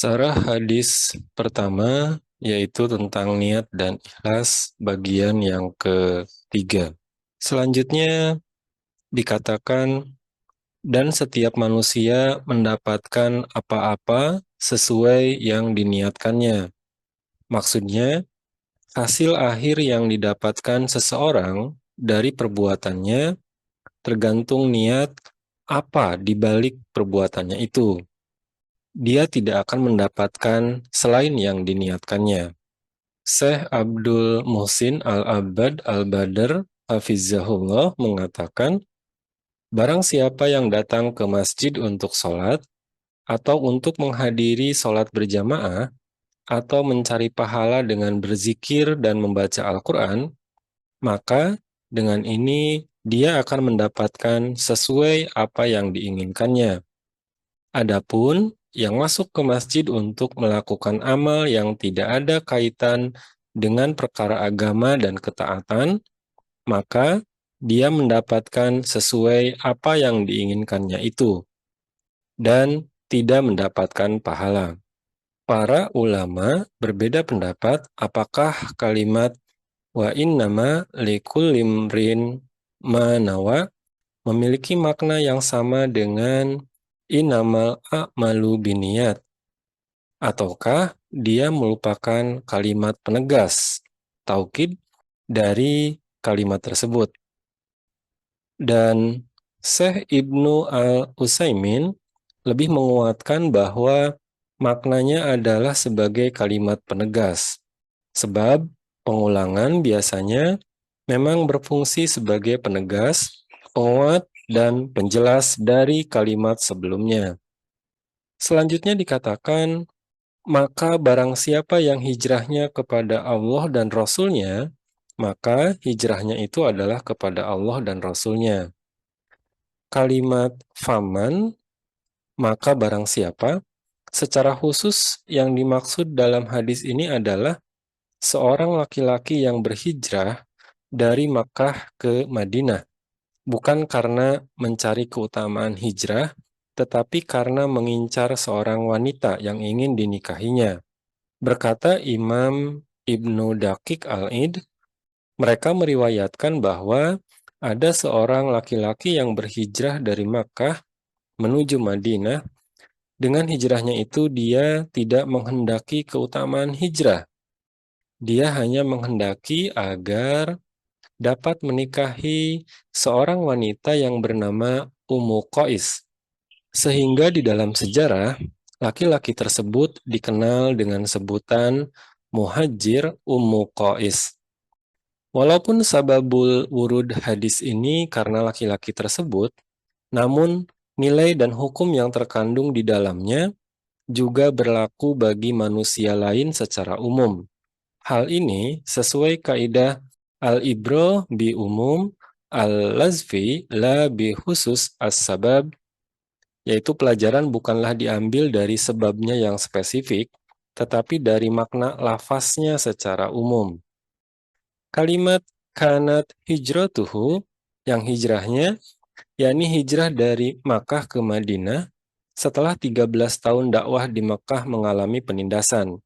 Sarah hadis pertama yaitu tentang niat dan ikhlas bagian yang ketiga. Selanjutnya dikatakan dan setiap manusia mendapatkan apa-apa sesuai yang diniatkannya. Maksudnya, hasil akhir yang didapatkan seseorang dari perbuatannya tergantung niat apa di balik perbuatannya itu. Dia tidak akan mendapatkan selain yang diniatkannya. Syekh Abdul Muhsin Al-Abbad Al-Badr Hafizahullah mengatakan, barang siapa yang datang ke masjid untuk sholat, atau untuk menghadiri sholat berjamaah, atau mencari pahala dengan berzikir dan membaca Al-Quran, maka dengan ini dia akan mendapatkan sesuai apa yang diinginkannya. Adapun yang masuk ke masjid untuk melakukan amal yang tidak ada kaitan dengan perkara agama dan ketaatan, maka dia mendapatkan sesuai apa yang diinginkannya itu, dan tidak mendapatkan pahala. Para ulama berbeda pendapat apakah kalimat wa innama likulli imrin ma nawa memiliki makna yang sama dengan innamal a'malu biniyat, ataukah dia merupakan kalimat penegas, taukid dari kalimat tersebut. Dan Syekh Ibnu Al-Utsaimin lebih menguatkan bahwa maknanya adalah sebagai kalimat penegas, sebab pengulangan biasanya memang berfungsi sebagai penegas, penguat, dan penjelas dari kalimat sebelumnya. Selanjutnya dikatakan, maka barang siapa yang hijrahnya kepada Allah dan Rasul-Nya, maka hijrahnya itu adalah kepada Allah dan Rasul-Nya. Kalimat faman, maka barang siapa, secara khusus yang dimaksud dalam hadis ini adalah seorang laki-laki yang berhijrah dari Makkah ke Madinah, bukan karena mencari keutamaan hijrah, tetapi karena mengincar seorang wanita yang ingin dinikahinya. Berkata Imam Ibnu Daqiq Al-Id, mereka meriwayatkan bahwa ada seorang laki-laki yang berhijrah dari Makkah menuju Madinah. Dengan hijrahnya itu dia tidak menghendaki keutamaan hijrah. Dia hanya menghendaki agar dapat menikahi seorang wanita yang bernama Ummu Qais. Sehingga di dalam sejarah, laki-laki tersebut dikenal dengan sebutan Muhajir Ummu Qais. Walaupun sababul wurud hadis ini karena laki-laki tersebut, namun nilai dan hukum yang terkandung di dalamnya juga berlaku bagi manusia lain secara umum. Hal ini sesuai kaidah al-ibro bi umum al-lazfi la bi khusus as-sabab, yaitu pelajaran bukanlah diambil dari sebabnya yang spesifik, tetapi dari makna lafaznya secara umum. Kalimat kanat hijratuhu, yang hijrahnya, yakni hijrah dari Makkah ke Madinah, setelah 13 tahun dakwah di Makkah mengalami penindasan.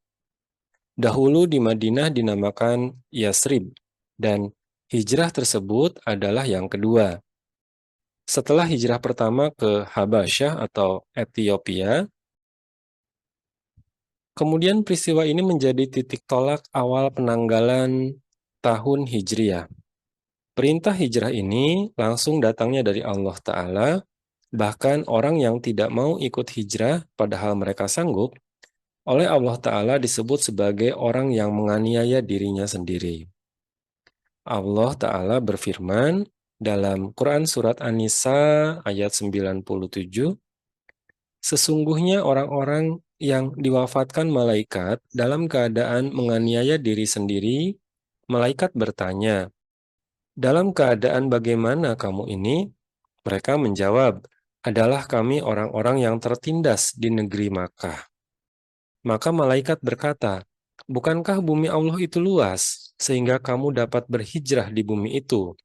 Dahulu di Madinah dinamakan Yasrib, dan hijrah tersebut adalah yang kedua. Setelah hijrah pertama ke Habasyah atau Ethiopia, kemudian peristiwa ini menjadi titik tolak awal penanggalan tahun Hijriah. Perintah hijrah ini langsung datangnya dari Allah Ta'ala, bahkan orang yang tidak mau ikut hijrah padahal mereka sanggup, oleh Allah Ta'ala disebut sebagai orang yang menganiaya dirinya sendiri. Allah Ta'ala berfirman dalam Quran Surat An-Nisa ayat 97, sesungguhnya orang-orang yang diwafatkan malaikat dalam keadaan menganiaya diri sendiri, malaikat bertanya, dalam keadaan bagaimana kamu ini? Mereka menjawab, adalah kami orang-orang yang tertindas di negeri Makkah. Maka malaikat berkata, bukankah bumi Allah itu luas, sehingga kamu dapat berhijrah di bumi itu?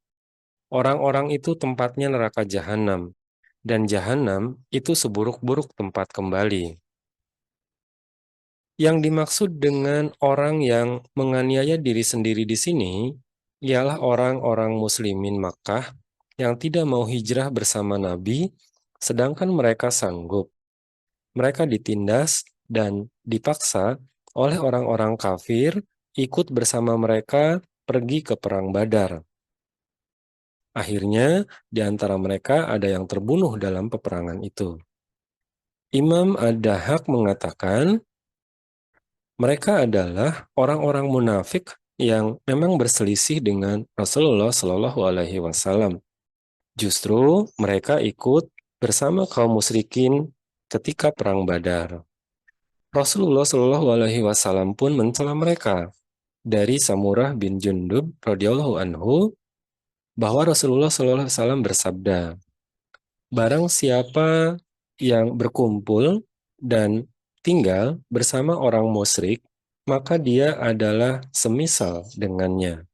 Orang-orang itu tempatnya neraka jahanam, dan jahanam itu seburuk-buruk tempat kembali. Yang dimaksud dengan orang yang menganiaya diri sendiri di sini ialah orang-orang muslimin Makkah yang tidak mau hijrah bersama Nabi, sedangkan mereka sanggup. Mereka ditindas dan dipaksa oleh orang-orang kafir ikut bersama mereka pergi ke perang Badar. Akhirnya, di antara mereka ada yang terbunuh dalam peperangan itu. Imam Ad-Dahhak mengatakan, mereka adalah orang-orang munafik yang memang berselisih dengan Rasulullah Shallallahu Alaihi Wasallam. Justru mereka ikut bersama kaum musyrikin ketika perang Badar. Rasulullah Shallallahu Alaihi Wasallam pun mencela mereka. Dari Samurah bin Jundub radhiyallahu anhu bahwa Rasulullah Shallallahu Alaihi Wasallam bersabda, barang siapa yang berkumpul dan tinggal bersama orang musyrik, maka dia adalah semisal dengannya.